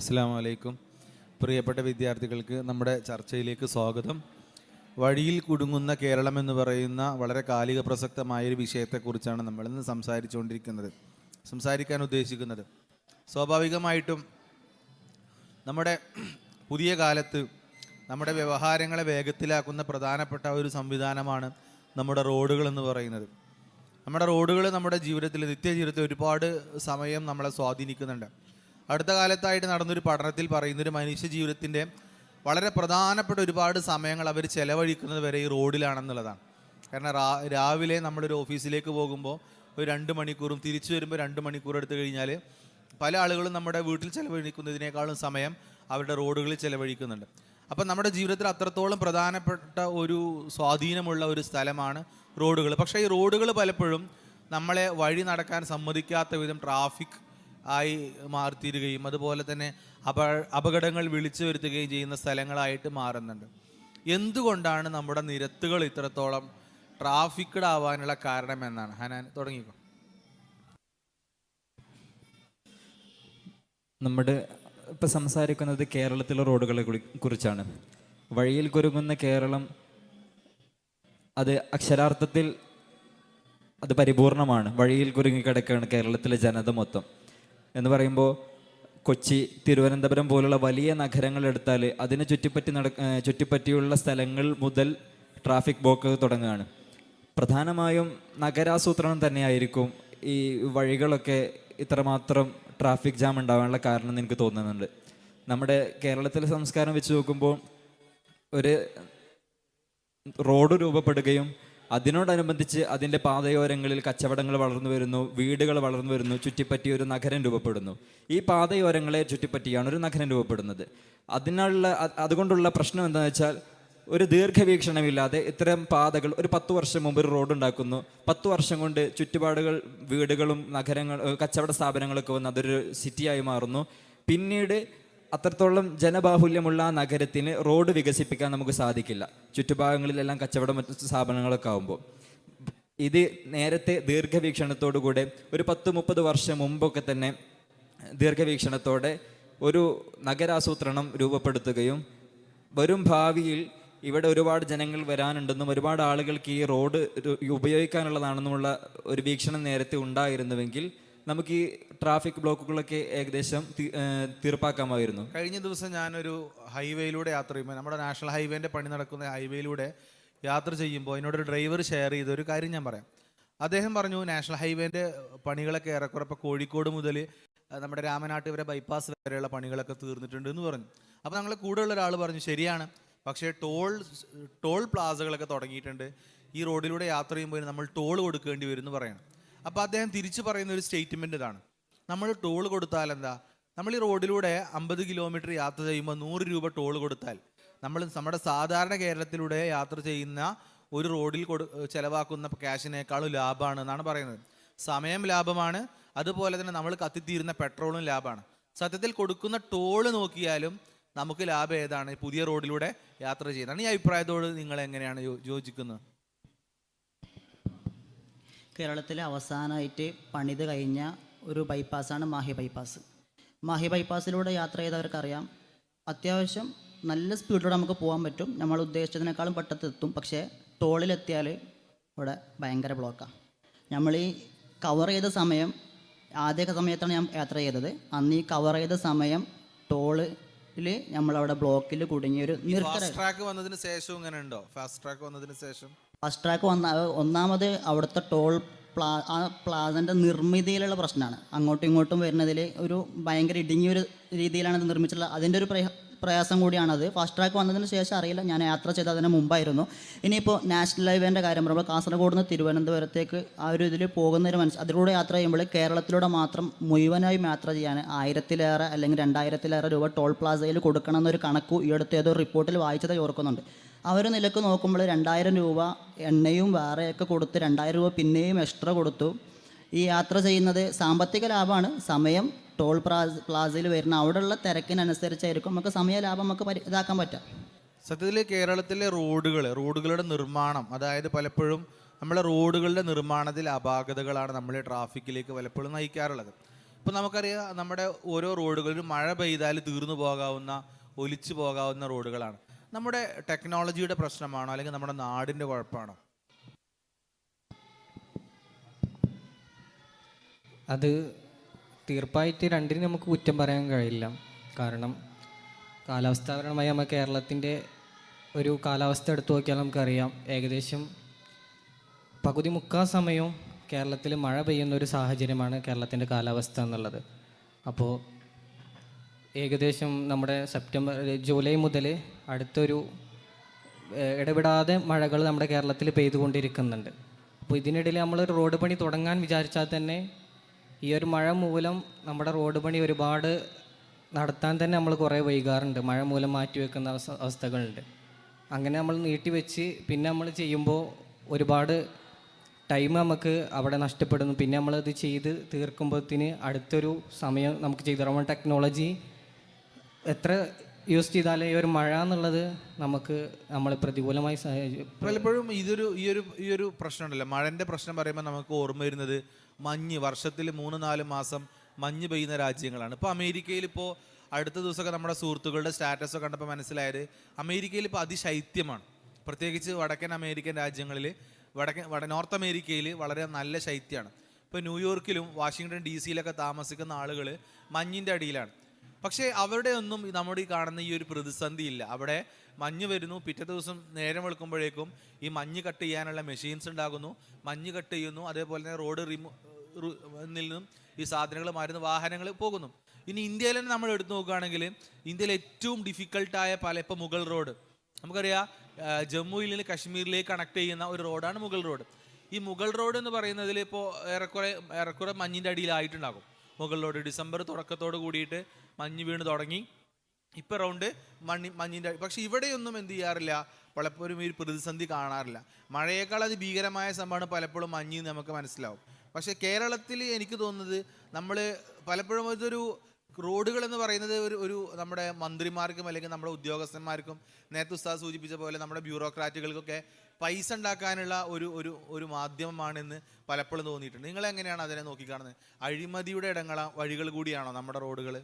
അസ്സലാമു അലൈക്കും. പ്രിയപ്പെട്ട വിദ്യാർത്ഥികൾക്ക് നമ്മുടെ ചർച്ചയിലേക്ക് സ്വാഗതം. വഴിയിൽ കുടുങ്ങുന്ന കേരളം എന്ന് പറയുന്ന വളരെ കാലിക പ്രസക്തമായൊരു വിഷയത്തെക്കുറിച്ചാണ് നമ്മളിന്ന് സംസാരിക്കാൻ ഉദ്ദേശിക്കുന്നത്. സ്വാഭാവികമായിട്ടും നമ്മുടെ പുതിയ കാലത്ത് നമ്മുടെ വ്യവഹാരങ്ങളെ വേഗത്തിലാക്കുന്ന പ്രധാനപ്പെട്ട ഒരു സംവിധാനമാണ് നമ്മുടെ റോഡുകൾ എന്ന് പറയുന്നത്. നമ്മുടെ റോഡുകൾ നമ്മുടെ ജീവിതത്തിൽ, നിത്യജീവിതത്തിൽ ഒരുപാട് സമയം നമ്മളെ സ്വാധീനിക്കുന്നുണ്ട്. അടുത്ത കാലത്തായിട്ട് നടന്നൊരു പഠനത്തിൽ പറയുന്നൊരു മനുഷ്യ ജീവിതത്തിൻ്റെ വളരെ പ്രധാനപ്പെട്ട ഒരുപാട് സമയങ്ങൾ അവർ ചെലവഴിക്കുന്നത് വരെ ഈ റോഡിലാണെന്നുള്ളതാണ്. കാരണം രാവിലെ നമ്മളൊരു ഓഫീസിലേക്ക് പോകുമ്പോൾ ഒരു 2 മണിക്കൂറും തിരിച്ചു വരുമ്പോൾ 2 മണിക്കൂർ എടുത്തു കഴിഞ്ഞാൽ പല ആളുകളും നമ്മുടെ വീട്ടിൽ ചെലവഴിക്കുന്നതിനേക്കാളും സമയം അവരുടെ റോഡുകളിൽ ചെലവഴിക്കുന്നുണ്ട്. അപ്പം നമ്മുടെ ജീവിതത്തിൽ അത്രത്തോളം പ്രധാനപ്പെട്ട ഒരു സ്വാധീനമുള്ള ഒരു സ്ഥലമാണ് റോഡുകൾ. പക്ഷേ ഈ റോഡുകൾ പലപ്പോഴും നമ്മളെ വഴി നടക്കാൻ സമ്മതിക്കാത്ത വിധം ട്രാഫിക് ആയി മാറിത്തീരുകയും അതുപോലെ തന്നെ അപകടങ്ങൾ വിളിച്ചു വരുത്തുകയും ചെയ്യുന്ന സ്ഥലങ്ങളായിട്ട് മാറുന്നുണ്ട്. എന്തുകൊണ്ടാണ് നമ്മുടെ നിരത്തുകൾ ഇത്രത്തോളം ട്രാഫിക്കഡ് ആവാനുള്ള കാരണം എന്നാണ്? ഹനാൻ, തുടങ്ങിക്കോ. നമ്മുടെ ഇപ്പം സംസാരിക്കുന്നത് കേരളത്തിലെ റോഡുകളെ കുറിച്ചാണ്. വഴിയിൽ കുരുങ്ങുന്ന കേരളം, അത് അക്ഷരാർത്ഥത്തിൽ അത് പരിപൂർണമാണ്. വഴിയിൽ കുരുങ്ങിക്കിടക്കുകയാണ് കേരളത്തിലെ ജനത മൊത്തം എന്ന് പറയുമ്പോൾ, കൊച്ചി, തിരുവനന്തപുരം പോലുള്ള വലിയ നഗരങ്ങൾ എടുത്താൽ അതിന് ചുറ്റിപ്പറ്റിയുള്ള സ്ഥലങ്ങൾ മുതൽ ട്രാഫിക് ബ്ലോക്ക് തുടങ്ങുകയാണ്. പ്രധാനമായും നഗരാസൂത്രണം തന്നെയായിരിക്കും ഈ വഴികളൊക്കെ ഇത്രമാത്രം ട്രാഫിക് ജാം ഉണ്ടാകാനുള്ള കാരണം എന്ന് എനിക്ക് തോന്നുന്നുണ്ട്. നമ്മുടെ കേരളത്തിലെ സംസ്കാരം വെച്ച് നോക്കുമ്പോൾ ഒരു റോഡ് രൂപപ്പെടുകയും അതിനോടനുബന്ധിച്ച് അതിൻ്റെ പാതയോരങ്ങളിൽ കച്ചവടങ്ങൾ വളർന്നു വരുന്നു, വീടുകൾ വളർന്നു വരുന്നു, ചുറ്റിപ്പറ്റി ഒരു നഗരം രൂപപ്പെടുന്നു. ഈ പാതയോരങ്ങളെ ചുറ്റിപ്പറ്റിയാണ് ഒരു നഗരം രൂപപ്പെടുന്നത്. അതുകൊണ്ടുള്ള പ്രശ്നം എന്താണെന്ന് വെച്ചാൽ, ഒരു ദീർഘവീക്ഷണമില്ലാതെ ഇത്തരം പാതകൾ, ഒരു 10 വർഷം മുമ്പ് ഒരു റോഡ് ഉണ്ടാക്കുന്നു, 10 വർഷം കൊണ്ട് ചുറ്റുപാടുകൾ, വീടുകളും കച്ചവട സ്ഥാപനങ്ങളൊക്കെ വന്ന് അതൊരു സിറ്റിയായി മാറുന്നു. പിന്നീട് അത്രത്തോളം ജനബാഹുല്യമുള്ള ആ നഗരത്തിന് റോഡ് വികസിപ്പിക്കാൻ നമുക്ക് സാധിക്കില്ല, ചുറ്റുഭാഗങ്ങളിലെല്ലാം കച്ചവടം മറ്റു സ്ഥാപനങ്ങളൊക്കെ ആകുമ്പോൾ. ഇത് നേരത്തെ ദീർഘവീക്ഷണത്തോടുകൂടെ ഒരു 10-30 വർഷം മുമ്പൊക്കെ തന്നെ ദീർഘവീക്ഷണത്തോടെ ഒരു നഗരാസൂത്രണം രൂപപ്പെടുത്തുകയും വരും ഭാവിയിൽ ഇവിടെ ഒരുപാട് ജനങ്ങൾ വരാനുണ്ടെന്നും ഒരുപാട് ആളുകൾക്ക് ഈ റോഡ് ഉപയോഗിക്കാനുള്ളതാണെന്നുമുള്ള ഒരു വീക്ഷണം നേരത്തെ ഉണ്ടായിരുന്നുവെങ്കിൽ നമുക്ക് ഈ ട്രാഫിക് ബ്ലോക്കുകളൊക്കെ ഏകദേശം തീർപ്പാക്കാമായിരുന്നു. കഴിഞ്ഞ ദിവസം ഞാനൊരു ഹൈവേയിലൂടെ യാത്ര ചെയ്യുമ്പോൾ, നമ്മുടെ നാഷണൽ ഹൈവേൻ്റെ പണി നടക്കുന്ന ഹൈവേയിലൂടെ യാത്ര ചെയ്യുമ്പോൾ എന്നോടൊരു ഡ്രൈവർ ഷെയർ ചെയ്ത ഒരു കാര്യം ഞാൻ പറയാം. അദ്ദേഹം പറഞ്ഞു, നാഷണൽ ഹൈവേൻ്റെ പണികളൊക്കെ ഏറെക്കുറെ ഇപ്പോൾ കോഴിക്കോട് മുതൽ നമ്മുടെ രാമനാട്ടുകര ബൈപ്പാസ് വരെയുള്ള പണികളൊക്കെ തീർന്നിട്ടുണ്ട് എന്ന് പറഞ്ഞു. അപ്പോൾ ഞങ്ങൾ കൂടെയുള്ള ഒരാൾ പറഞ്ഞു, ശരിയാണ്, പക്ഷേ ടോൾ പ്ലാസകളൊക്കെ തുടങ്ങിയിട്ടുണ്ട്, ഈ റോഡിലൂടെ യാത്ര ചെയ്യുമ്പോൾ നമ്മൾ ടോൾ കൊടുക്കേണ്ടി വരും എന്ന് പറയണം. അപ്പോൾ അദ്ദേഹം തിരിച്ചു പറയുന്ന ഒരു സ്റ്റേറ്റ്മെൻറ്റ് ഇതാണ്: നമ്മൾ ടോൾ കൊടുത്താൽ എന്താ, നമ്മൾ ഈ റോഡിലൂടെ 50 കിലോമീറ്റർ യാത്ര ചെയ്യുമ്പോൾ 100 രൂപ ടോൾ കൊടുത്താൽ നമ്മുടെ സാധാരണ കേരളത്തിലൂടെ യാത്ര ചെയ്യുന്ന ഒരു റോഡിൽ ചിലവാക്കുന്ന ക്യാഷിനേക്കാളും ലാഭമാണ് എന്നാണ് പറയുന്നത്. സമയം ലാഭമാണ്, അതുപോലെ തന്നെ നമ്മൾ കത്തിത്തീരുന്ന പെട്രോളും ലാഭമാണ്. സത്യത്തിൽ കൊടുക്കുന്ന ടോള് നോക്കിയാലും നമുക്ക് ലാഭം ഏതാണ്? പുതിയ റോഡിലൂടെ യാത്ര ചെയ്യുന്നതാണ്. ഈ അഭിപ്രായത്തോട് നിങ്ങൾ എങ്ങനെയാണ് യോജിക്കുന്നത്? കേരളത്തിൽ അവസാനമായിട്ട് പണിത് കഴിഞ്ഞ ഒരു ബൈപ്പാസാണ് മാഹി ബൈപ്പാസ്. മാഹി ബൈപ്പാസിലൂടെ യാത്ര ചെയ്തവർക്കറിയാം, അത്യാവശ്യം നല്ല സ്പീഡിലൂടെ നമുക്ക് പോകാൻ പറ്റും, നമ്മൾ ഉദ്ദേശിച്ചതിനേക്കാളും പെട്ടെന്ന് എത്തും. പക്ഷേ ടോളിലെത്തിയാൽ ഇവിടെ ഭയങ്കര ബ്ലോക്കാണ്. നമ്മൾ ഈ കവർ ചെയ്ത സമയം, ആദ്യ സമയത്താണ് ഞാൻ യാത്ര ചെയ്തത്, അന്ന് ഈ കവർ ചെയ്ത സമയം ടോളിൽ നമ്മളവിടെ ബ്ലോക്കിൽ കുടുങ്ങിയൊരു ഫാസ്റ്റ് ട്രാക്ക് വന്നതിന് ശേഷം ഇങ്ങനെ ഉണ്ടോ? ഫാസ്റ്റ് ട്രാക്ക് ഒന്നാമത് അവിടുത്തെ ടോൾ പ്ലാസൻ്റെ നിർമ്മിതിയിലുള്ള പ്രശ്നമാണ്. അങ്ങോട്ടും ഇങ്ങോട്ടും വരുന്നതിൽ ഒരു ഭയങ്കര ഇടുങ്ങിയൊരു രീതിയിലാണ് ഇത് നിർമ്മിച്ചിട്ടുള്ളത്. അതിൻ്റെ ഒരു പ്രയാസം കൂടിയാണത്. ഫാസ്റ്റ് ട്രാക്ക് വന്നതിന് ശേഷം അറിയില്ല, ഞാൻ യാത്ര ചെയ്ത് അതിന് മുമ്പായിരുന്നു. ഇനിയിപ്പോൾ നാഷണൽ ഹൈവേൻ്റെ കാര്യം പറയുമ്പോൾ, കാസർഗോഡ് നിന്ന് തിരുവനന്തപുരത്തേക്ക് ആ ഒരു ഇതിൽ പോകുന്നൊരു അതിലൂടെ യാത്ര ചെയ്യുമ്പോൾ കേരളത്തിലൂടെ മാത്രം മുഴുവനായും യാത്ര ചെയ്യാൻ 1000-ലേറെ അല്ലെങ്കിൽ 2000-ലേറെ രൂപ ടോൾ പ്ലാസയിൽ കൊടുക്കണമെന്നൊരു കണക്ക് ഈ അടുത്ത് ഏതോ റിപ്പോർട്ടിൽ വായിച്ചത് ഓർക്കുന്നുണ്ട്. ആ ഒരു നിലക്ക് നോക്കുമ്പോൾ 2000 രൂപ എണ്ണയും വേറെയൊക്കെ കൊടുത്ത് 2000 രൂപ പിന്നെയും എക്സ്ട്രാ കൊടുത്തു. ഈ യാത്ര ചെയ്യുന്നത് സാമ്പത്തിക ലാഭമാണ്. സമയം ടോൾ പ്ലാസയിൽ വരുന്ന അവിടെയുള്ള തിരക്കിനനുസരിച്ചായിരിക്കും നമുക്ക് സമയ ലാഭം നമുക്ക് ഇതാക്കാൻ പറ്റുക. സത്യത്തിൽ കേരളത്തിലെ റോഡുകളുടെ നിർമ്മാണം, അതായത് പലപ്പോഴും നമ്മളെ റോഡുകളുടെ നിർമ്മാണത്തിൽ അപാകതകളാണ് നമ്മളെ ട്രാഫിക്കിലേക്ക് പലപ്പോഴും നയിക്കാറുള്ളത്. ഇപ്പം നമുക്കറിയാം നമ്മുടെ ഓരോ റോഡുകളിലും മഴ പെയ്താൽ തീർന്നു പോകാവുന്ന, ഒലിച്ചു പോകാവുന്ന റോഡുകളാണ്. നമ്മുടെ ടെക്നോളജിയുടെ പ്രശ്നമാണോ അല്ലെങ്കിൽ നമ്മുടെ നാടിൻ്റെ കുഴപ്പമാണോ? അത് തീർപ്പായിട്ട് രണ്ടിനും നമുക്ക് കുറ്റം പറയാൻ കഴിയില്ല. കാരണം കാലാവസ്ഥാപരമായി നമ്മൾ കേരളത്തിൻ്റെ ഒരു കാലാവസ്ഥ എടുത്തു നോക്കിയാൽ നമുക്കറിയാം, ഏകദേശം പകുതി മുക്കാൽ സമയവും കേരളത്തിൽ മഴ പെയ്യുന്ന ഒരു സാഹചര്യമാണ് കേരളത്തിൻ്റെ കാലാവസ്ഥ എന്നുള്ളത്. അപ്പോൾ ഏകദേശം നമ്മുടെ ജൂലൈ മുതൽ അടുത്തൊരു ഇടപെടാതെ മഴകൾ നമ്മുടെ കേരളത്തിൽ പെയ്തുകൊണ്ടിരിക്കുന്നുണ്ട്. അപ്പോൾ ഇതിനിടയിൽ നമ്മളൊരു റോഡ് പണി തുടങ്ങാൻ വിചാരിച്ചാൽ തന്നെ ഈ ഒരു മഴ മൂലം നമ്മുടെ റോഡ് പണി ഒരുപാട് നടത്താൻ തന്നെ നമ്മൾ കുറേ വൈകാറുണ്ട്. മഴ മൂലം മാറ്റിവെക്കുന്ന അവസ്ഥകളുണ്ട്. അങ്ങനെ നമ്മൾ നീട്ടിവെച്ച് പിന്നെ നമ്മൾ ചെയ്യുമ്പോൾ ഒരുപാട് ടൈം നമുക്ക് അവിടെ നഷ്ടപ്പെടുന്നു. പിന്നെ നമ്മളത് ചെയ്ത് തീർക്കുമ്പോഴത്തിന് അടുത്തൊരു സമയം നമുക്ക് ചെയ്തു തരാം. ടെക്നോളജി എത്ര യൂസ് ചെയ്താലേ ഈ ഒരു മഴ എന്നുള്ളത് നമുക്ക് നമ്മളെ പ്രതികൂലമായി പലപ്പോഴും ഈ ഒരു പ്രശ്നമുണ്ടല്ലോ, മഴൻ്റെ പ്രശ്നം പറയുമ്പോൾ നമുക്ക് ഓർമ്മ വരുന്നത് മഞ്ഞ്, വർഷത്തിൽ 3-4 മാസം മഞ്ഞ് പെയ്യുന്ന രാജ്യങ്ങളാണ്. ഇപ്പോൾ അമേരിക്കയിൽ ഇപ്പോൾ അടുത്ത ദിവസമൊക്കെ നമ്മുടെ സുഹൃത്തുക്കളുടെ സ്റ്റാറ്റസൊക്കെ കണ്ടപ്പോൾ മനസ്സിലായത് അമേരിക്കയിൽ ഇപ്പോൾ അതിശൈത്യമാണ്. പ്രത്യേകിച്ച് വടക്കൻ അമേരിക്കൻ രാജ്യങ്ങളിൽ, നോർത്ത് അമേരിക്കയിൽ വളരെ നല്ല ശൈത്യമാണ്. ഇപ്പോൾ ന്യൂയോർക്കിലും വാഷിങ്ടൺ DC-യിലൊക്കെ താമസിക്കുന്ന ആളുകൾ മഞ്ഞിൻ്റെ അടിയിലാണ്. പക്ഷേ അവരുടെ ഒന്നും നമ്മുടെ ഈ കാണുന്ന ഈ ഒരു പ്രതിസന്ധി ഇല്ല. അവിടെ മഞ്ഞ് വരുന്നു, പിറ്റേ ദിവസം നേരം വെളുക്കുമ്പോഴേക്കും ഈ മഞ്ഞ് കട്ട് ചെയ്യാനുള്ള മെഷീൻസ് ഉണ്ടാകുന്നു, മഞ്ഞ് കട്ട് ചെയ്യുന്നു, അതേപോലെ തന്നെ റോഡ് നിന്നും ഈ സാധനങ്ങൾ മാറുന്ന വാഹനങ്ങൾ പോകുന്നു. ഇനി ഇന്ത്യയിൽ തന്നെ നമ്മൾ എടുത്തു നോക്കുകയാണെങ്കിൽ ഇന്ത്യയിൽ ഏറ്റവും ഡിഫിക്കൽട്ടായ ഇപ്പോൾ മുഗൾ റോഡ് നമുക്കറിയാം, ജമ്മുവിൽ നിന്ന് കശ്മീരിലേക്ക് കണക്ട് ചെയ്യുന്ന ഒരു റോഡാണ് മുഗൾ റോഡ്. ഈ മുഗൾ റോഡ് എന്ന് പറയുന്നതിൽ ഇപ്പോൾ ഏറെക്കുറെ മഞ്ഞിൻ്റെ അടിയിലായിട്ടുണ്ടാകും. മുഗൾ റോഡ് ഡിസംബർ തുടക്കത്തോട് കൂടിയിട്ട് മഞ്ഞ് വീണ് തുടങ്ങി, ഇപ്പം റൗണ്ട് മഞ്ഞിൻ്റെ. പക്ഷെ ഇവിടെയൊന്നും എന്ത് ചെയ്യാറില്ല, പലപ്പോഴും ഈ പ്രതിസന്ധി കാണാറില്ല. മഴയേക്കാൾ അത് ഭീകരമായ സംഭവമാണ് പലപ്പോഴും മഞ്ഞ് നമുക്ക് മനസ്സിലാവും. പക്ഷേ കേരളത്തിൽ എനിക്ക് തോന്നുന്നത് നമ്മൾ പലപ്പോഴും ഇതൊരു റോഡുകൾ എന്ന് പറയുന്നത് ഒരു നമ്മുടെ മന്ത്രിമാർക്കും അല്ലെങ്കിൽ നമ്മുടെ ഉദ്യോഗസ്ഥന്മാർക്കും, നേരത്തെ ഉസ്താദ് സൂചിപ്പിച്ച പോലെ നമ്മുടെ ബ്യൂറോക്രാറ്റുകൾക്കൊക്കെ പൈസ ഉണ്ടാക്കാനുള്ള ഒരു മാധ്യമമാണെന്ന് പലപ്പോഴും തോന്നിയിട്ടുണ്ട്. നിങ്ങൾ എങ്ങനെയാണ് അതിനെ നോക്കിക്കാണുന്നത്? അഴിമതിയുടെ വഴികൾ കൂടിയാണോ നമ്മുടെ റോഡുകൾ?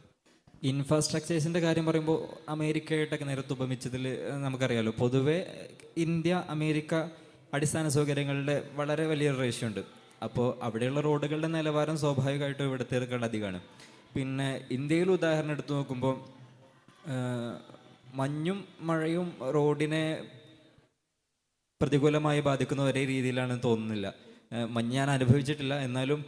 ഇൻഫ്രാസ്ട്രക്ചേഴ്സിൻ്റെ കാര്യം പറയുമ്പോൾ അമേരിക്കയായിട്ടൊക്കെ നേരത്തെ ഉപമിച്ചതിൽ നമുക്കറിയാമല്ലോ, പൊതുവെ ഇന്ത്യ അമേരിക്ക അടിസ്ഥാന സൗകര്യങ്ങളുടെ വളരെ വലിയൊരു റേഷ്യോ ഉണ്ട്. അപ്പോൾ അവിടെയുള്ള റോഡുകളുടെ നിലവാരം സ്വാഭാവികമായിട്ടും ഇവിടത്തേക്കാൾ അധികമാണ്. പിന്നെ ഇന്ത്യയിൽ ഉദാഹരണം എടുത്തു നോക്കുമ്പോൾ മഞ്ഞും മഴയും റോഡിനെ പ്രതികൂലമായി ബാധിക്കുന്ന ഒരേ രീതിയിലാണെന്ന് തോന്നുന്നില്ല. മഞ്ഞ് ഞാൻ അനുഭവിച്ചിട്ടില്ല, എന്നാലും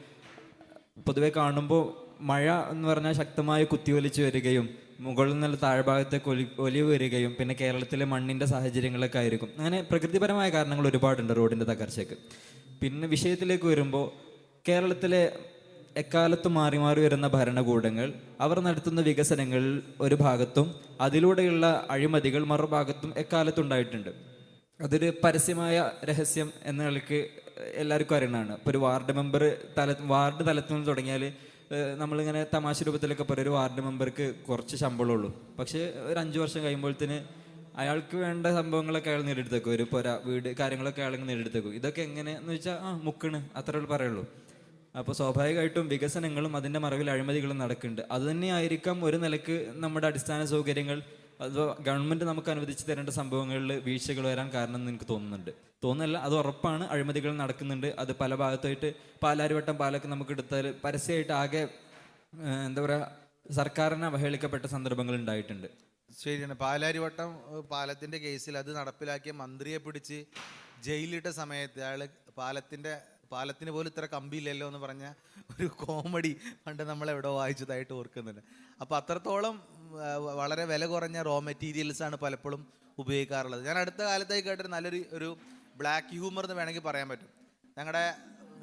പൊതുവെ കാണുമ്പോൾ മഴ എന്ന് പറഞ്ഞാൽ ശക്തമായി കുത്തിയൊലിച്ച് വരികയും മുകളിൽ നിന്നുള്ള താഴ്ഭാഗത്തേക്ക് ഒലിവ് വരികയും പിന്നെ കേരളത്തിലെ മണ്ണിൻ്റെ സാഹചര്യങ്ങളൊക്കെ ആയിരിക്കും. അങ്ങനെ പ്രകൃതിപരമായ കാരണങ്ങൾ ഒരുപാടുണ്ട് റോഡിൻ്റെ തകർച്ചയ്ക്ക്. പിന്നെ വിഷയത്തിലേക്ക് വരുമ്പോൾ കേരളത്തിലെ എക്കാലത്തും മാറി മാറി വരുന്ന ഭരണകൂടങ്ങൾ അവർ നടത്തുന്ന വികസനങ്ങൾ ഒരു ഭാഗത്തും അതിലൂടെയുള്ള അഴിമതികൾ മറുഭാഗത്തും എക്കാലത്തും ഉണ്ടായിട്ടുണ്ട്. അതൊരു പരസ്യമായ രഹസ്യം എന്ന നിലയ്ക്ക് എല്ലാവർക്കും അറിയണതാണ്. ഇപ്പോൾ ഒരു വാർഡ് തലത്തിൽ നിന്ന് തുടങ്ങിയാൽ നമ്മളിങ്ങനെ തമാശ രൂപത്തിലൊക്കെ പറയും ഒരു വാർഡ് മെമ്പർക്ക് കുറച്ച് ശമ്പളമുള്ളൂ, പക്ഷേ ഒരു 5 വർഷം കഴിയുമ്പോഴത്തേന് അയാൾക്ക് വേണ്ട സംഭവങ്ങളൊക്കെ അയാൾ നേടിയെടുത്തേക്കും, ഒരു വീട് കാര്യങ്ങളൊക്കെ അയാൾ നേടിയെടുത്തേക്കും. ഇതൊക്കെ എങ്ങനെയെന്ന് വെച്ചാൽ മുക്കണ് അത്രേ പറയുള്ളൂ. അപ്പോൾ സ്വാഭാവികമായിട്ടും വികസനങ്ങളും അതിൻ്റെ മറവിൽ അഴിമതികളും നടക്കുന്നുണ്ട്. അതുതന്നെയായിരിക്കാം ഒരു നിലക്ക് നമ്മുടെ അടിസ്ഥാന സൗകര്യങ്ങൾ അത് ഗവൺമെൻറ് നമുക്ക് അനുവദിച്ച് തരേണ്ട സംഭവങ്ങളിൽ വീഴ്ചകൾ വരാൻ കാരണം എന്ന് എനിക്ക് തോന്നുന്നില്ല, അത് ഉറപ്പാണ്. അഴിമതികൾ നടക്കുന്നുണ്ട്. അത് പല ഭാഗത്തായിട്ട് പാലാരിവട്ടം പാലൊക്കെ നമുക്ക് എടുത്താൽ പരസ്യമായിട്ട് ആകെ എന്താ പറയുക, സർക്കാരിനെ അവഹേളിക്കപ്പെട്ട സന്ദർഭങ്ങൾ ഉണ്ടായിട്ടുണ്ട്. ശരിയാണ്. പാലാരിവട്ടം പാലത്തിൻ്റെ കേസിൽ അത് നടപ്പിലാക്കിയ മന്ത്രിയെ പിടിച്ച് ജയിലിട്ട സമയത്ത് അയാൾ പാലത്തിന് പോലും ഇത്ര കമ്പിയില്ലല്ലോ എന്ന് പറഞ്ഞ ഒരു കോമഡി പണ്ട് നമ്മളെവിടെയോ വായിച്ചതായിട്ട് ഓർക്കുന്നുണ്ട്. അപ്പോൾ അത്രത്തോളം വളരെ വില കുറഞ്ഞ റോ മെറ്റീരിയൽസാണ് പലപ്പോഴും ഉപയോഗിക്കാറുള്ളത്. ഞാൻ അടുത്ത കാലത്തായി കേട്ടൊരു നല്ലൊരു ബ്ലാക്ക് ഹ്യൂമർ എന്ന് വേണമെങ്കിൽ പറയാൻ പറ്റും.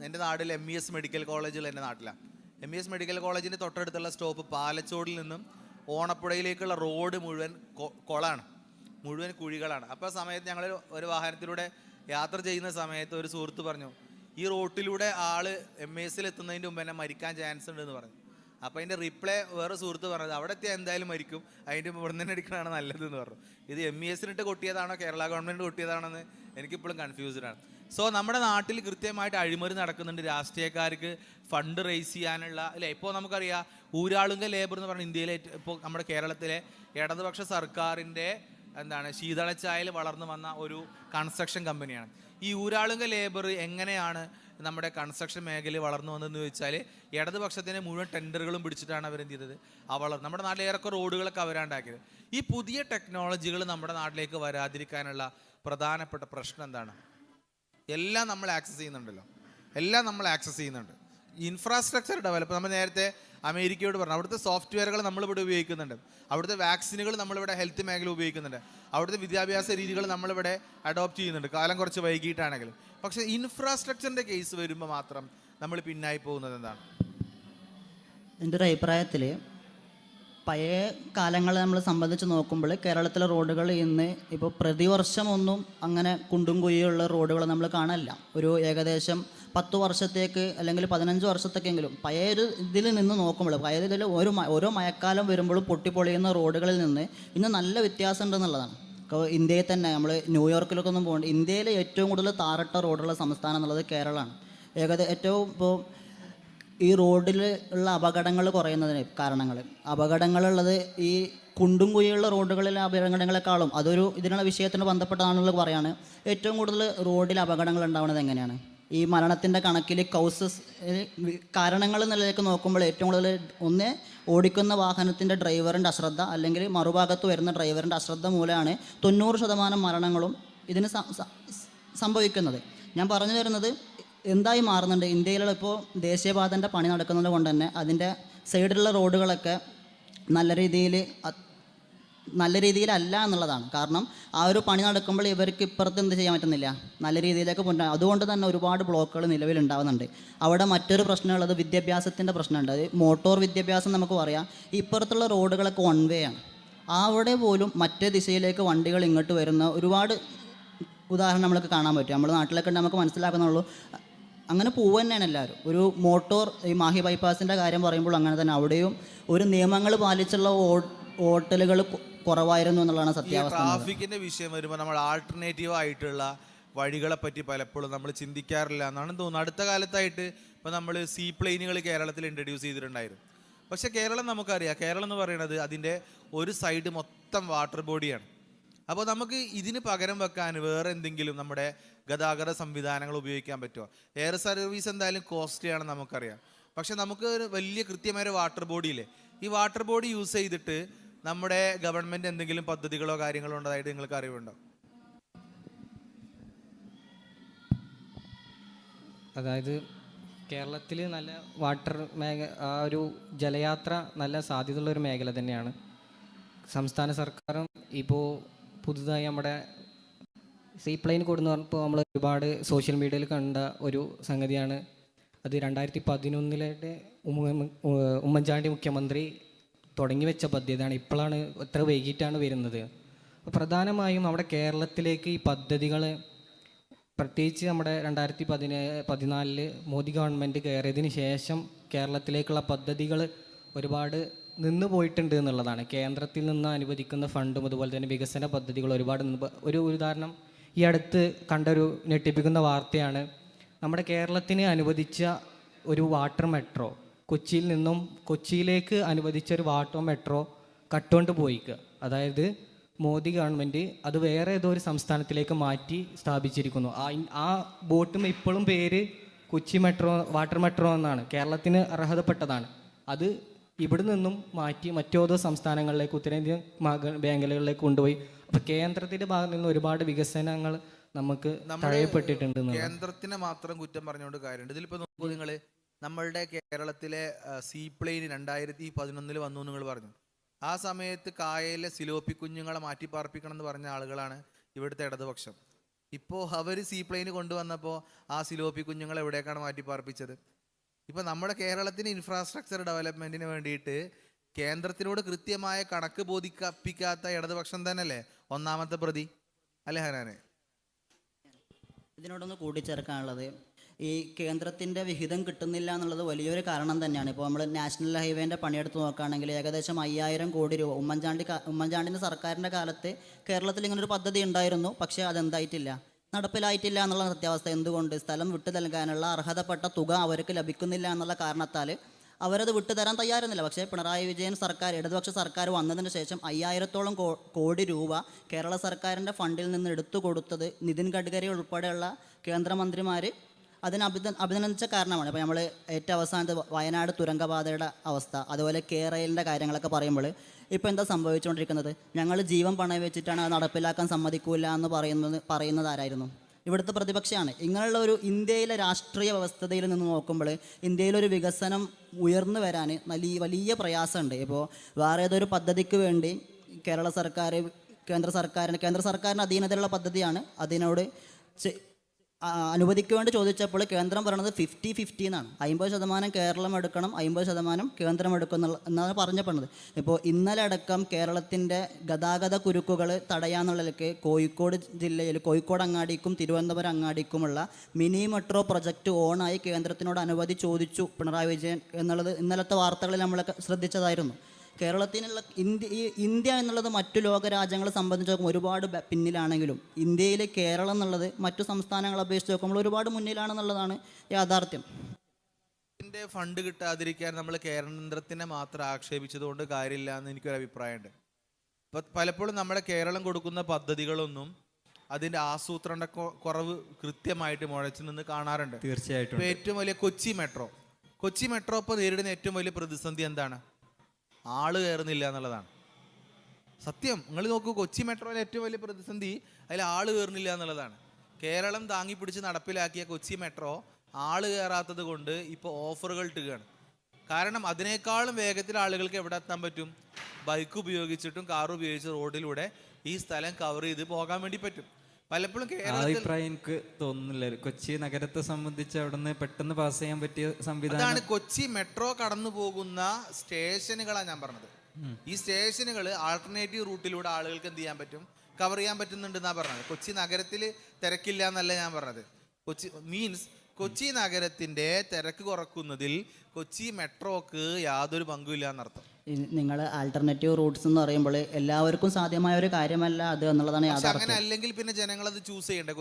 എൻ്റെ നാട്ടിൽ MES മെഡിക്കൽ കോളേജുകൾ എൻ്റെ നാട്ടിലാണ്. MES മെഡിക്കൽ കോളേജിൻ്റെ തൊട്ടടുത്തുള്ള സ്റ്റോപ്പ് പാലച്ചോടിൽ നിന്നും ഓണപ്പുഴയിലേക്കുള്ള റോഡ് മുഴുവൻ കുളമാണ്, മുഴുവൻ കുഴികളാണ്. അപ്പോൾ ആ സമയത്ത് ഞങ്ങൾ ഒരു വാഹനത്തിലൂടെ യാത്ര ചെയ്യുന്ന സമയത്ത് ഒരു സുഹൃത്ത് പറഞ്ഞു, ഈ റോട്ടിലൂടെ ആള് MES എത്തുന്നതിൻ്റെ മുമ്പ് തന്നെ മരിക്കാൻ ചാൻസ് ഉണ്ടെന്ന് പറഞ്ഞു. അപ്പോൾ അതിൻ്റെ റിപ്ലൈ വേറെ സുഹൃത്ത് പറഞ്ഞത്, അവിടെ എത്തിയാൽ എന്തായാലും മരിക്കും, അതിൻ്റെ മുമ്പ് ഇവിടെ തന്നെ അടിക്കണതാണ് നല്ലതെന്ന് പറഞ്ഞു. ഇത് MES കൊട്ടിയതാണോ കേരള ഗവൺമെൻറ് കൊട്ടിയതാണോ എന്ന് എനിക്കിപ്പോഴും കൺഫ്യൂസ്ഡാണ്. സോ നമ്മുടെ നാട്ടിൽ കൃത്യമായിട്ട് അഴിമതി നടക്കുന്നുണ്ട്. രാഷ്ട്രീയക്കാർക്ക് ഫണ്ട് റേസ് ചെയ്യാനുള്ള അല്ലേ. ഇപ്പോൾ നമുക്കറിയാം ഊരാളുങ്ക ലേബർ എന്ന് പറഞ്ഞാൽ ഇന്ത്യയിലെ ഇപ്പോൾ നമ്മുടെ കേരളത്തിലെ ഇടതുപക്ഷ സർക്കാരിൻ്റെ ശീതളച്ചായയിൽ വളർന്നു വന്ന ഒരു കൺസ്ട്രക്ഷൻ കമ്പനിയാണ്. ഈ ഊരാളുങ്ക ലേബർ എങ്ങനെയാണ് നമ്മുടെ കൺസ്ട്രക്ഷൻ മേഖലയിൽ വളർന്നു വന്നതെന്ന് ചോദിച്ചാൽ ഇടതുപക്ഷത്തിൻ്റെ മുഴുവൻ ടെൻഡറുകളും പിടിച്ചിട്ടാണ് അവരെന്ത് ചെയ്തത്. നമ്മുടെ നാട്ടിൽ ഏറെക്കുറെ റോഡുകളൊക്കെ അവരാണ്ടാക്കിയത്. ഈ പുതിയ ടെക്നോളജികൾ നമ്മുടെ നാട്ടിലേക്ക് വരാതിരിക്കാനുള്ള പ്രധാനപ്പെട്ട പ്രശ്നം എന്താണ്? എല്ലാം നമ്മൾ ആക്സസ് ചെയ്യുന്നുണ്ടല്ലോ, എല്ലാം നമ്മൾ ആക്സസ് ചെയ്യുന്നുണ്ട്. ഇൻഫ്രാസ്ട്രക്ചർ ഡെവലപ്പ് നമ്മൾ നേരത്തെ അമേരിക്കയോട് പറഞ്ഞു. അവിടുത്തെ സോഫ്റ്റ്വെയറുകൾ നമ്മളിവിടെ ഉപയോഗിക്കുന്നുണ്ട്, അവിടുത്തെ വാക്സിനുകൾ നമ്മളിവിടെ ഹെൽത്ത് മേഖല ഉപയോഗിക്കുന്നുണ്ട്, അവിടുത്തെ വിദ്യാഭ്യാസ രീതികൾ നമ്മളിവിടെ അഡോപ്റ്റ് ചെയ്യുന്നുണ്ട്, കാലം കുറച്ച് വൈകിട്ടാണെങ്കിലും. പക്ഷേ ഇൻഫ്രാസ്ട്രക്ചറിൻ്റെ കേസ് വരുമ്പോൾ മാത്രം നമ്മൾ പിന്നായി പോകുന്നത് എന്താണ്? എൻ്റെ ഒരു അഭിപ്രായത്തിൽ പഴയ കാലങ്ങളെ നമ്മൾ സംബന്ധിച്ച് നോക്കുമ്പോൾ കേരളത്തിലെ റോഡുകൾ ഇന്ന് ഇപ്പോൾ പ്രതിവർഷമൊന്നും അങ്ങനെ കുണ്ടും കുഴിയുള്ള റോഡുകൾ നമ്മൾ കാണില്ല. ഒരു ഏകദേശം 10 വർഷത്തേക്ക് അല്ലെങ്കിൽ 15 വർഷത്തേക്കെങ്കിലും പഴയ ഒരു ഇതിൽ നിന്ന് നോക്കുമ്പോൾ പഴയ ഇതിൽ ഓരോ മഴക്കാലം വരുമ്പോഴും പൊട്ടിപ്പൊളിയുന്ന റോഡുകളിൽ നിന്ന് ഇന്ന് നല്ല വ്യത്യാസം ഉണ്ടെന്നുള്ളതാണ്. ഇപ്പോൾ ഇന്ത്യയിൽ തന്നെ നമ്മൾ ന്യൂയോർക്കിലൊക്കെ ഒന്നും പോകേണ്ട, ഇന്ത്യയിലെ ഏറ്റവും കൂടുതൽ താറിട്ട റോഡുള്ള സംസ്ഥാനം എന്നുള്ളത് കേരളമാണ്. ഏറ്റവും ഇപ്പോൾ ഈ റോഡിൽ ഉള്ള അപകടങ്ങൾ കുറയുന്നതിന് അപകടങ്ങളുള്ളത് ഈ കുണ്ടും കുഴിയുള്ള റോഡുകളിലെ അപകടങ്ങളെക്കാളും ഇതിനുള്ള വിഷയത്തിന് ബന്ധപ്പെട്ടാണെന്നുള്ളത് പറയാണ്. ഏറ്റവും കൂടുതൽ റോഡിൽ അപകടങ്ങൾ ഉണ്ടാവുന്നത് എങ്ങനെയാണ്? ഈ മരണത്തിൻ്റെ കണക്കിൽ കാരണങ്ങൾ നിലയിലേക്ക് നോക്കുമ്പോൾ ഏറ്റവും കൂടുതൽ ഓടിക്കുന്ന വാഹനത്തിൻ്റെ ഡ്രൈവറിൻ്റെ അശ്രദ്ധ, അല്ലെങ്കിൽ മറുഭാഗത്ത് വരുന്ന ഡ്രൈവറിൻ്റെ അശ്രദ്ധ മൂലമാണ് 90% മരണങ്ങളും ഇതിന് സംഭവിക്കുന്നത്. ഞാൻ പറഞ്ഞു വരുന്നത് എന്തായി മാറുന്നുണ്ട്, ഇന്ത്യയിലുള്ള ഇപ്പോൾ ദേശീയപാതൻ്റെ പണി നടക്കുന്നത് കൊണ്ട് തന്നെ അതിൻ്റെ സൈഡിലുള്ള റോഡുകളൊക്കെ നല്ല രീതിയിലല്ല എന്നുള്ളതാണ്. കാരണം ആ ഒരു പണി നടക്കുമ്പോൾ ഇവർക്ക് ഇപ്പുറത്ത് എന്ത് ചെയ്യാൻ പറ്റുന്നില്ല, നല്ല രീതിയിലേക്ക് കൊണ്ടുപോകാൻ. അതുകൊണ്ട് തന്നെ ഒരുപാട് ബ്ലോക്കുകൾ നിലവിലുണ്ടാകുന്നുണ്ട്. അവിടെ മറ്റൊരു പ്രശ്നമുള്ളത് വിദ്യാഭ്യാസത്തിൻ്റെ പ്രശ്നമുണ്ട്. അത് മോട്ടോർ വിദ്യാഭ്യാസം നമുക്ക് പറയാം. ഇപ്പുറത്തുള്ള റോഡുകളൊക്കെ വൺ വേ ആണ്. അവിടെ പോലും മറ്റേ ദിശയിലേക്ക് വണ്ടികൾ ഇങ്ങോട്ട് വരുന്ന ഒരുപാട് ഉദാഹരണം നമ്മൾക്ക് കാണാൻ പറ്റും. നമ്മുടെ നാട്ടിലൊക്കെ നമുക്ക് മനസ്സിലാക്കുന്നുള്ളൂ. അങ്ങനെ പോവുക തന്നെയാണ് എല്ലാവരും. ഒരു മോട്ടോർ ഈ മാഹി ബൈപ്പാസിൻ്റെ കാര്യം പറയുമ്പോൾ അങ്ങനെ തന്നെ അവിടെയും ഒരു നിയമങ്ങൾ പാലിച്ചുള്ള ഹോട്ടലുകൾ കുറവായിരുന്നു എന്നുള്ളതാണ് സത്യാവസ്ഥ. ട്രാഫിക്കിൻ്റെ വിഷയം വരുമ്പോൾ നമ്മൾ ആൾട്ടർനേറ്റീവ് ആയിട്ടുള്ള വഴികളെ പറ്റി പലപ്പോഴും നമ്മൾ ചിന്തിക്കാറില്ല എന്നാണ് തോന്നുന്നത്. അടുത്ത കാലത്തായിട്ട് ഇപ്പോൾ നമ്മൾ സീ പ്ലെയിനുകൾ കേരളത്തിൽ ഇൻട്രൊഡ്യൂസ് ചെയ്തിട്ടുണ്ടായിരുന്നു. പക്ഷേ കേരളം നമുക്കറിയാം, കേരളം എന്ന് പറയുന്നത് അതിൻ്റെ ഒരു സൈഡ് മൊത്തം വാട്ടർ ബോഡിയാണ്. അപ്പോൾ നമുക്ക് ഇതിന് പകരം വെക്കാൻ വേറെ എന്തെങ്കിലും നമ്മുടെ ഗതാഗത സംവിധാനങ്ങൾ ഉപയോഗിക്കാൻ പറ്റുമോ? എയർ സർവീസ് എന്തായാലും കോസ്റ്റ്ലിയാണ് നമുക്കറിയാം. പക്ഷെ നമുക്ക് ഒരു വലിയ കൃത്യമായ വാട്ടർ ബോഡിയില്ലേ, ഈ വാട്ടർ ബോഡി യൂസ് ചെയ്തിട്ട് നമ്മുടെ ഗവൺമെൻറ് എന്തെങ്കിലും പദ്ധതികളോ കാര്യങ്ങളോ ഉണ്ടതായിട്ട് നിങ്ങൾക്ക് അറിവുണ്ടോ? അതായത് കേരളത്തിൽ നല്ല വാട്ടർ ആ ഒരു ജലയാത്ര നല്ല സാധ്യതയുള്ള ഒരു മേഖല തന്നെയാണ്. സംസ്ഥാന സർക്കാരും ഇപ്പോൾ പുതുതായി നമ്മുടെ സീ പ്ലെയിൻ കൊടുന്ന് പറഞ്ഞപ്പോൾ നമ്മൾ ഒരുപാട് സോഷ്യൽ മീഡിയയിൽ കണ്ട ഒരു സംഗതിയാണ്. അത് 2011 ഉമ്മൻചാണ്ടി മുഖ്യമന്ത്രി തുടങ്ങി വെച്ച പദ്ധതിയാണ്. ഇപ്പോഴാണ് എത്ര വൈകിട്ടാണ് വരുന്നത്. അപ്പോൾ പ്രധാനമായും നമ്മുടെ കേരളത്തിലേക്ക് ഈ പദ്ധതികൾ, പ്രത്യേകിച്ച് നമ്മുടെ 2014 മോദി ഗവൺമെൻറ് കയറിയതിന് ശേഷം കേരളത്തിലേക്കുള്ള പദ്ധതികൾ ഒരുപാട് നിന്ന് പോയിട്ടുണ്ട് എന്നുള്ളതാണ്. കേന്ദ്രത്തിൽ നിന്ന് അനുവദിക്കുന്ന ഫണ്ടും അതുപോലെ തന്നെ വികസന പദ്ധതികൾ ഒരുപാട് ഒരു ഉദാഹരണം ഈ അടുത്ത് കണ്ടൊരു ഞെട്ടിപ്പിക്കുന്ന വാർത്തയാണ്. നമ്മുടെ കേരളത്തിന് അനുവദിച്ച ഒരു വാട്ടർ മെട്രോ, കൊച്ചിയിൽ നിന്നും കൊച്ചിയിലേക്ക് അനുവദിച്ച ഒരു വാട്ടർ മെട്രോ കട്ടുകൊണ്ട് പോയിക്കുക. അതായത് മോദി ഗവൺമെൻറ് അത് വേറെ ഏതോ ഒരു സംസ്ഥാനത്തിലേക്ക് മാറ്റി സ്ഥാപിച്ചിരിക്കുന്നു. ആ ബോട്ടും ഇപ്പോഴും പേര് കൊച്ചി മെട്രോ, വാട്ടർ മെട്രോ എന്നാണ്. കേരളത്തിന് അർഹതപ്പെട്ടതാണ്. അത് ഇവിടെ നിന്നും മാറ്റി മറ്റേതോ സംസ്ഥാനങ്ങളിലേക്ക്, ഉത്തരേന്ത്യൻ മേഖലകളിലേക്ക് കൊണ്ടുപോയി. അപ്പോൾ കേന്ദ്രത്തിൻ്റെ ഭാഗത്ത് നിന്ന് ഒരുപാട് വികസനങ്ങൾ നമുക്ക് തഴയപ്പെട്ടിട്ടുണ്ട്. കേന്ദ്രത്തിനെ മാത്രം കുറ്റം പറഞ്ഞുകൊണ്ട് കാര്യമുണ്ട്. ഇതിലിപ്പോൾ നോക്കൂ നിങ്ങൾ, നമ്മളുടെ കേരളത്തിലെ സീ പ്ലെയിൻ 2011 വന്നു നിങ്ങൾ പറഞ്ഞു. ആ സമയത്ത് കായലിലെ സിലോപ്പി കുഞ്ഞുങ്ങളെ മാറ്റിപ്പാർപ്പിക്കണം എന്ന് പറഞ്ഞ ആളുകളാണ് ഇവിടുത്തെ ഇടതുപക്ഷം. ഇപ്പോൾ അവർ സീ പ്ലെയിൻ കൊണ്ടുവന്നപ്പോൾ ആ സിലോപ്പി കുഞ്ഞുങ്ങളെ എവിടേക്കാണ് മാറ്റിപ്പാർപ്പിച്ചത്? ഇപ്പം നമ്മുടെ കേരളത്തിന് ഇൻഫ്രാസ്ട്രക്ചർ ഡെവലപ്മെൻറ്റിന് വേണ്ടിയിട്ട് കേന്ദ്രത്തിനോട് കൃത്യമായ കണക്ക് ബോധിപ്പിക്കാത്ത ഇടതുപക്ഷം തന്നെയല്ലേ ഒന്നാമത്തെ പ്രതി, അല്ലേ ഹനാനെ? ഇതിനോടൊന്ന് കൂട്ടിച്ചേർക്കാനുള്ളത്, ഈ കേന്ദ്രത്തിൻ്റെ വിഹിതം കിട്ടുന്നില്ല എന്നുള്ളത് വലിയൊരു കാരണം തന്നെയാണ്. ഇപ്പോൾ നമ്മൾ നാഷണൽ ഹൈവേൻ്റെ പണിയെടുത്ത് നോക്കുകയാണെങ്കിൽ ഏകദേശം 5000 കോടി രൂപ ഉമ്മൻചാണ്ടിൻ്റെ സർക്കാരിൻ്റെ കാലത്ത് കേരളത്തിൽ ഇങ്ങനൊരു പദ്ധതി ഉണ്ടായിരുന്നു. പക്ഷേ അതെന്തായിട്ടില്ല, നടപ്പിലായിട്ടില്ല എന്നുള്ള സത്യാവസ്ഥ. എന്തുകൊണ്ട്? സ്ഥലം വിട്ടു നൽകാനുള്ള അർഹതപ്പെട്ട തുക അവർക്ക് ലഭിക്കുന്നില്ല എന്നുള്ള കാരണത്താൽ അവരത് വിട്ടുതരാൻ തയ്യാറുന്നില്ല. പക്ഷേ പിണറായി വിജയൻ സർക്കാർ, ഇടതുപക്ഷ സർക്കാർ വന്നതിന് ശേഷം 5000-ഓളം കോടി രൂപ കേരള സർക്കാരിൻ്റെ ഫണ്ടിൽ നിന്ന് എടുത്തു കൊടുത്തത് നിതിൻ ഗഡ്കരി ഉൾപ്പെടെയുള്ള കേന്ദ്രമന്ത്രിമാർ അതിനെ അഭിനന്ദിച്ച കാരണമാണ്. ഇപ്പോൾ നമ്മൾ ഏറ്റവും അവസാനത്തെ വയനാട് തുരങ്കപാതയുടെ അവസ്ഥ, അതുപോലെ കേരളിൻ്റെ കാര്യങ്ങളൊക്കെ പറയുമ്പോൾ ഇപ്പോൾ എന്താ സംഭവിച്ചുകൊണ്ടിരിക്കുന്നത്? ഞങ്ങൾ ജീവൻ പണയം വെച്ചിട്ടാണ് അത് നടപ്പിലാക്കാൻ സമ്മതിക്കൂല എന്ന് പറയുന്നത് ആരായിരുന്നു? ഇവിടുത്തെ പ്രതിപക്ഷമാണ്. ഇങ്ങനെയുള്ള ഒരു ഇന്ത്യയിലെ രാഷ്ട്രീയ വ്യവസ്ഥതയിൽ നിന്ന് നോക്കുമ്പോൾ ഇന്ത്യയിലൊരു വികസനം ഉയർന്നു വരാൻ വലിയ പ്രയാസമുണ്ട്. ഇപ്പോൾ വേറെ ഏതൊരു പദ്ധതിക്ക് വേണ്ടി കേന്ദ്ര സർക്കാരിൻ്റെ അധീനതയിലുള്ള പദ്ധതിയാണ്, അതിനോട് അനുവദിക്ക് വേണ്ടി ചോദിച്ചപ്പോൾ കേന്ദ്രം പറയുന്നത് 50-50 എന്നാണ്. 50% കേരളം എടുക്കണം, 50% കേന്ദ്രം എടുക്കും എന്നാണ് പറഞ്ഞപ്പെടുന്നത്. ഇപ്പോൾ ഇന്നലെ അടക്കം കേരളത്തിൻ്റെ ഗതാഗത കുരുക്കുകൾ തടയാന്നുള്ളതിലേക്ക് കോഴിക്കോട് ജില്ലയിൽ കോഴിക്കോട് അങ്ങാടിക്കും തിരുവനന്തപുരം അങ്ങാടിക്കുമുള്ള മിനി മെട്രോ പ്രൊജക്റ്റ് ഓണായി കേന്ദ്രത്തിനോട് അനുമതി ചോദിച്ചു പിണറായി വിജയൻ എന്നുള്ളത് ഇന്നലത്തെ വാർത്തകളിൽ നമ്മളൊക്കെ ശ്രദ്ധിച്ചതായിരുന്നു. കേരളത്തിനുള്ള ഇന്ത്യ എന്നുള്ളത് മറ്റു ലോകരാജ്യങ്ങളെ സംബന്ധിച്ച് നോക്കുമ്പോൾ ഒരുപാട് പിന്നിലാണെങ്കിലും ഇന്ത്യയിലെ കേരളം എന്നുള്ളത് മറ്റു സംസ്ഥാനങ്ങളെ അപേക്ഷിച്ച് നോക്കുമ്പോൾ ഒരുപാട് മുന്നിലാണെന്നുള്ളതാണ് യാഥാർത്ഥ്യം. ഇതിൻ്റെ ഫണ്ട് കിട്ടാതിരിക്കാൻ നമ്മൾ കേന്ദ്രത്തിനെ മാത്രം ആക്ഷേപിച്ചതുകൊണ്ട് കാര്യമില്ല എന്ന് എനിക്കൊരു അഭിപ്രായമുണ്ട്. ഇപ്പം പലപ്പോഴും നമ്മുടെ കേരളം കൊടുക്കുന്ന പദ്ധതികളൊന്നും അതിൻ്റെ ആസൂത്രണ കുറവ് കൃത്യമായിട്ട് മുഴച്ചു നിന്ന് കാണാറുണ്ട്. തീർച്ചയായിട്ടും. ഇപ്പോൾ ഏറ്റവും വലിയ കൊച്ചി മെട്രോ ഇപ്പോൾ നേരിടുന്ന ഏറ്റവും വലിയ പ്രതിസന്ധി എന്താണ്? ആള് കയറുന്നില്ല എന്നുള്ളതാണ് സത്യം. നിങ്ങൾ നോക്കൂ, കൊച്ചി മെട്രോയിലെ ഏറ്റവും വലിയ പ്രതിസന്ധി അതിൽ ആള് കയറുന്നില്ല എന്നുള്ളതാണ്. കേരളം താങ്ങി പിടിച്ച് നടപ്പിലാക്കിയ കൊച്ചി മെട്രോ ആള് കയറാത്തത് കൊണ്ട് ഇപ്പോൾ ഓഫറുകൾ ഇട്ടുകയാണ്. കാരണം അതിനേക്കാളും വേഗത്തിൽ ആളുകൾക്ക് എവിടെ എത്താൻ പറ്റും? ബൈക്ക് ഉപയോഗിച്ചിട്ടും കാർ ഉപയോഗിച്ച് റോഡിലൂടെ ഈ സ്ഥലം കവർ ചെയ്ത് പോകാൻ വേണ്ടി പറ്റും. പലപ്പോഴും അഭിപ്രായം എനിക്ക് തോന്നുന്നില്ല. കൊച്ചി നഗരത്തെ സംബന്ധിച്ച് അവിടുന്ന് പെട്ടെന്ന് പാസ് ചെയ്യാൻ പറ്റിയ സംവിധാനം അതാണ്. കൊച്ചി മെട്രോ കടന്നു പോകുന്ന സ്റ്റേഷനുകളാണ് ഞാൻ പറഞ്ഞത്. ഈ സ്റ്റേഷനുകൾ ആൾട്ടർനേറ്റീവ് റൂട്ടിലൂടെ ആളുകൾക്ക് എന്ത് ചെയ്യാൻ പറ്റും? കവർ ചെയ്യാൻ പറ്റുന്നുണ്ടെന്നാണ് പറഞ്ഞത്. കൊച്ചി നഗരത്തിൽ തിരക്കില്ല എന്നല്ല ഞാൻ പറഞ്ഞത്. കൊച്ചി നഗരത്തിന്റെ തിരക്ക് കുറക്കുന്നതിൽ കൊച്ചി മെട്രോക്ക് യാതൊരു പങ്കുമില്ല എന്നർത്ഥം. നിങ്ങൾ ആൾട്ടർനേറ്റീവ് റൂട്ട്സ് എന്ന് പറയുമ്പോൾ എല്ലാവർക്കും സാധ്യമായ ഒരു കാര്യമല്ല അത് എന്നുള്ളതാണ് യാഥാർത്ഥ്യം. അങ്ങനെ അല്ലെങ്കിൽ പിന്നെ ജനങ്ങൾ അത് ചൂസ് ചെയ്യണ്ടേ?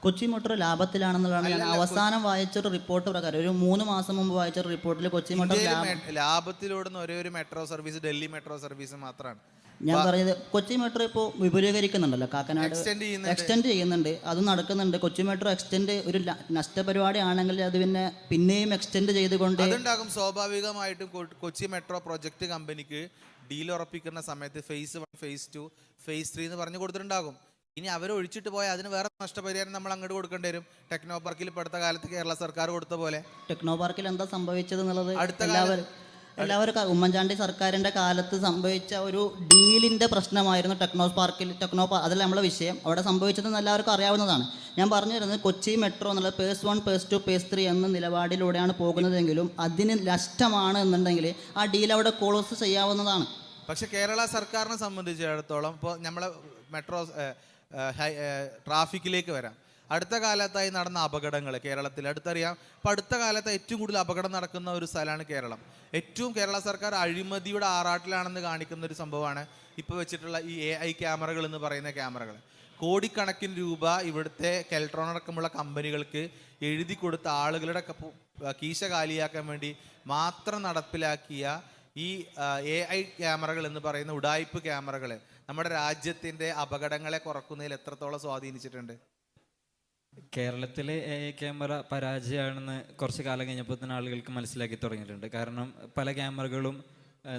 കൊച്ചി മെട്രോ ലാഭത്തിലാണെന്നുള്ളതാണ് ഞാൻ അവസാനം വായിച്ചൊരു റിപ്പോർട്ട് പ്രകാരം, ഒരു 3 മാസം മുമ്പ് വായിച്ചൊരു റിപ്പോർട്ടിൽ കൊച്ചി മെട്രോ ലാഭത്തിലോടുന്ന ഒരേ ഒരു metro service Delhi metro service മാത്രമാണ്. ഞാൻ പറഞ്ഞത് കൊച്ചി മെട്രോ ഇപ്പോൾ വിപുലീകരിക്കുന്നുണ്ടല്ലോ, കാക്കനാട് എക്സ്റ്റെൻഡ് ചെയ്യുന്നുണ്ട്, അത് നടക്കുന്നുണ്ട്. കൊച്ചി മെട്രോ എക്സ്റ്റെൻഡ് ഒരു നഷ്ടപരിപാടി ആണെങ്കിൽ അത് പിന്നെയും എക്സ്റ്റെൻഡ് ചെയ്തുകൊണ്ട് അതുണ്ടാകും. സ്വാഭാവികമായിട്ടും കൊച്ചി മെട്രോ പ്രൊജക്ട് കമ്പനിക്ക് ഡീൽ ഉറപ്പിക്കുന്ന സമയത്ത് ഫേസ് 1, ഫേസ് 2, ഫേസ് 3 എന്ന് പറഞ്ഞു കൊടുത്തിട്ടുണ്ടാകും. ഇനി അവർ ഒഴിച്ചിട്ട് പോയാൽ അതിന് വേറെ നഷ്ടപരിഹാരം നമ്മൾ അങ്ങോട്ട് കൊടുക്കേണ്ടി വരും. ടെക്നോ പാർക്കിൽ ഇപ്പോൾ അടുത്ത കാലത്ത് കേരള സർക്കാർ കൊടുത്ത പോലെ. ടെക്നോ പാർക്കിൽ എന്താ സംഭവിച്ചത് എന്നുള്ളത് എല്ലാവരും ഉമ്മൻചാണ്ടി സർക്കാരിൻ്റെ കാലത്ത് സംഭവിച്ച ഒരു ഡീലിൻ്റെ പ്രശ്നമായിരുന്നു അതല്ല നമ്മളെ വിഷയം. അവിടെ സംഭവിച്ചതെന്ന് എല്ലാവർക്കും അറിയാവുന്നതാണ്. ഞാൻ പറഞ്ഞു തരുന്നത് കൊച്ചി മെട്രോ എന്നുള്ളത് ഫേസ് 1, ഫേസ് 2, ഫേസ് 3 എന്ന നിലപാടിലൂടെയാണ് പോകുന്നതെങ്കിലും അതിന് നഷ്ടമാണ് എന്നുണ്ടെങ്കിൽ ആ ഡീൽ അവിടെ ക്ലോസ് ചെയ്യാവുന്നതാണ്. പക്ഷെ കേരള സർക്കാരിനെ സംബന്ധിച്ചിടത്തോളം ഇപ്പോൾ നമ്മളെ മെട്രോ ട്രാഫിക്കിലേക്ക് വരാം. അടുത്ത കാലത്തായി നടന്ന അപകടങ്ങൾ കേരളത്തിൽ അടുത്തറിയാം. അപ്പം അടുത്ത കാലത്ത് ഏറ്റവും കൂടുതൽ അപകടം നടക്കുന്ന ഒരു സ്ഥലമാണ് കേരളം. കേരള സർക്കാർ അഴിമതിയുടെ ആറാട്ടിലാണെന്ന് കാണിക്കുന്ന ഒരു സംഭവമാണ് ഇപ്പോൾ വെച്ചിട്ടുള്ള ഈ AI ക്യാമറകൾ എന്ന് പറയുന്ന ക്യാമറകൾ. കോടിക്കണക്കിന് രൂപ ഇവിടുത്തെ കെൽട്രോൺ അടക്കമുള്ള കമ്പനികൾക്ക് എഴുതി കൊടുത്ത ആളുകളുടെ കീശ കാലിയാക്കാൻ വേണ്ടി മാത്രം നടപ്പിലാക്കിയ ഈ AI ക്യാമറകൾ എന്ന് പറയുന്ന ഉഡായിപ്പ് ക്യാമറകൾ നമ്മുടെ രാജ്യത്തിൻ്റെ അപകടങ്ങളെ കുറക്കുന്നതിൽ എത്രത്തോളം സ്വാധീനിച്ചിട്ടുണ്ട്? കേരളത്തിലെ AI ക്യാമറ പരാജയമാണെന്ന് കുറച്ച് കാലം കഴിഞ്ഞപ്പോൾ തന്നെ ആളുകൾക്ക് മനസ്സിലാക്കി തുടങ്ങിയിട്ടുണ്ട്. കാരണം പല ക്യാമറകളും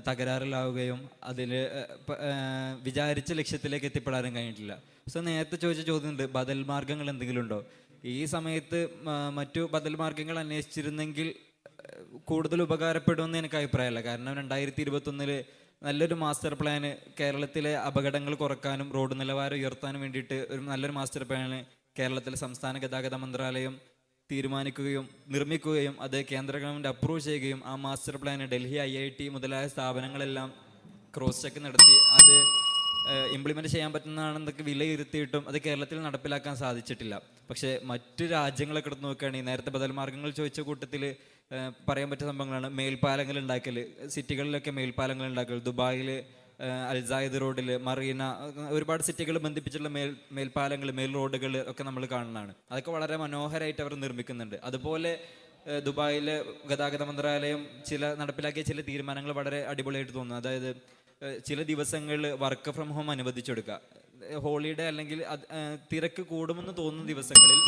തകരാറിലാവുകയും അതിൽ വിചാരിച്ച ലക്ഷ്യത്തിലേക്ക് എത്തിപ്പെടാനും കഴിഞ്ഞിട്ടില്ല. സോ നേരത്തെ ചോദിച്ച ചോദ്യമുണ്ട്, ബദൽ മാർഗങ്ങൾ എന്തെങ്കിലും ഉണ്ടോ? ഈ സമയത്ത് മറ്റു ബദൽ മാർഗങ്ങൾ അന്വേഷിച്ചിരുന്നെങ്കിൽ കൂടുതൽ ഉപകാരപ്പെടുമെന്ന് എനിക്ക് അഭിപ്രായമല്ല. കാരണം 2021 നല്ലൊരു മാസ്റ്റർ പ്ലാന് കേരളത്തിലെ അപകടങ്ങൾ കുറക്കാനും റോഡ് നിലവാരം ഉയർത്താനും വേണ്ടിയിട്ട് ഒരു നല്ലൊരു മാസ്റ്റർ പ്ലാന് കേരളത്തിലെ സംസ്ഥാന ഗതാഗത മന്ത്രാലയം തീരുമാനിക്കുകയും നിർമ്മിക്കുകയും അത് കേന്ദ്ര ഗവൺമെൻറ് അപ്രൂവ് ചെയ്യുകയും ആ മാസ്റ്റർ പ്ലാന് ഡൽഹി IIT മുതലായ സ്ഥാപനങ്ങളെല്ലാം ക്രോസ് ചെക്ക് നടത്തി അത് ഇംപ്ലിമെൻറ്റ് ചെയ്യാൻ പറ്റുന്നതാണെന്നൊക്കെ വിലയിരുത്തിയിട്ടും അത് കേരളത്തിൽ നടപ്പിലാക്കാൻ സാധിച്ചിട്ടില്ല. പക്ഷേ മറ്റ് രാജ്യങ്ങളൊക്കെ എടുത്ത് നോക്കുകയാണെങ്കിൽ നേരത്തെ ബദൽ മാർഗങ്ങൾ ചോദിച്ച കൂട്ടത്തിൽ പറയാൻ പറ്റിയ സംഭവങ്ങളാണ് മേൽപ്പാലങ്ങൾ ഉണ്ടാക്കൽ. സിറ്റികളിലൊക്കെ മേൽപ്പാലങ്ങൾ ഉണ്ടാക്കൽ. ദുബായിൽ അൽസായത് റോഡിൽ, മറീന, ഒരുപാട് സിറ്റികൾ ബന്ധിപ്പിച്ചുള്ള മേൽപ്പാലങ്ങൾ, മേൽ റോഡുകൾ ഒക്കെ നമ്മൾ കാണുന്നതാണ്. അതൊക്കെ വളരെ മനോഹരമായിട്ട് അവർ നിർമ്മിക്കുന്നുണ്ട്. അതുപോലെ ദുബായിലെ ഗതാഗത മന്ത്രാലയം നടപ്പിലാക്കിയ ചില തീരുമാനങ്ങൾ വളരെ അടിപൊളിയായിട്ട് തോന്നുന്നു. അതായത് ചില ദിവസങ്ങളിൽ വർക്ക് ഫ്രം ഹോം അനുവദിച്ചു കൊടുക്കുക. ഹോളിഡേ അല്ലെങ്കിൽ തിരക്ക് കൂടുമെന്ന് തോന്നുന്ന ദിവസങ്ങളിൽ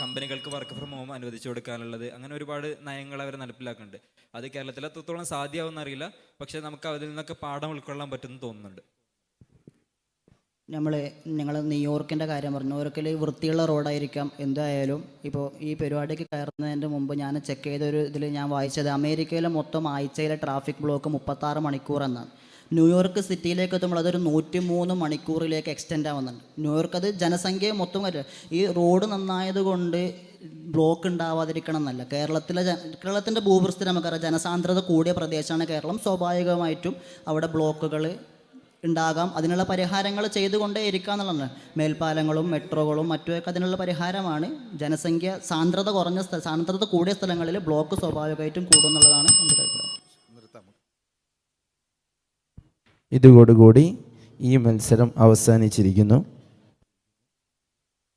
കമ്പനികൾക്ക് വർക്ക് ഫ്രം ഹോം അനുവദിച്ചു കൊടുക്കാനുള്ളത്, അങ്ങനെ ഒരുപാട് നയങ്ങൾ അവർ നടപ്പിലാക്കുന്നുണ്ട്. അത് കേരളത്തിൽ എത്രത്തോളം സാധ്യമാവുമെന്ന് അറിയില്ല, പക്ഷെ നമുക്ക് അതിൽ നിന്നൊക്കെ പാഠം ഉൾക്കൊള്ളാൻ പറ്റുമെന്ന് തോന്നുന്നുണ്ട്. ഞങ്ങൾ ന്യൂയോർക്കിൻ്റെ കാര്യം പറഞ്ഞു. ന്യൂയോർക്കിൽ വൃത്തിയുള്ള റോഡായിരിക്കാം എന്തായാലും. ഇപ്പോൾ ഈ പരിപാടിക്ക് കയറുന്നതിൻ്റെ മുമ്പ് ഞാൻ ചെക്ക് ചെയ്തൊരു ഇതിൽ ഞാൻ വായിച്ചത് അമേരിക്കയിലെ മൊത്തം ആഴ്ചയിലെ ട്രാഫിക് ബ്ലോക്ക് 36 മണിക്കൂർ എന്നാണ്. ന്യൂയോർക്ക് സിറ്റിയിലേക്ക് എത്തുമ്പോൾ അതൊരു 103 മണിക്കൂറിലേക്ക് എക്സ്റ്റെൻഡ് ആവുന്നുണ്ട്. ന്യൂയോർക്ക് അത് ജനസംഖ്യ മൊത്തം ഈ റോഡ് നന്നായത് കൊണ്ട് ബ്ലോക്ക് ഉണ്ടാവാതിരിക്കണം എന്നല്ല. കേരളത്തിൻ്റെ ഭൂപ്രസ്ഥിതി നമുക്കറിയാം, ജനസാന്ദ്രത കൂടിയ പ്രദേശമാണ് കേരളം. സ്വാഭാവികമായിട്ടും അവിടെ ബ്ലോക്കുകൾ ഉണ്ടാകാം. അതിനുള്ള പരിഹാരങ്ങൾ ചെയ്തുകൊണ്ടേ ഇരിക്കുക എന്നുള്ളതാണ്. മേൽപ്പാലങ്ങളും മെട്രോകളും മറ്റുമൊക്കെ അതിനുള്ള പരിഹാരമാണ്. ജനസംഖ്യ സാന്ദ്രത കൂടിയ സ്ഥലങ്ങളിൽ ബ്ലോക്ക് സ്വാഭാവികമായിട്ടും കൂടുന്നുള്ളതാണ് എൻ്റെ അഭിപ്രായം. ഇതോടുകൂടി ഈ മത്സരം അവസാനിച്ചിരിക്കുന്നു.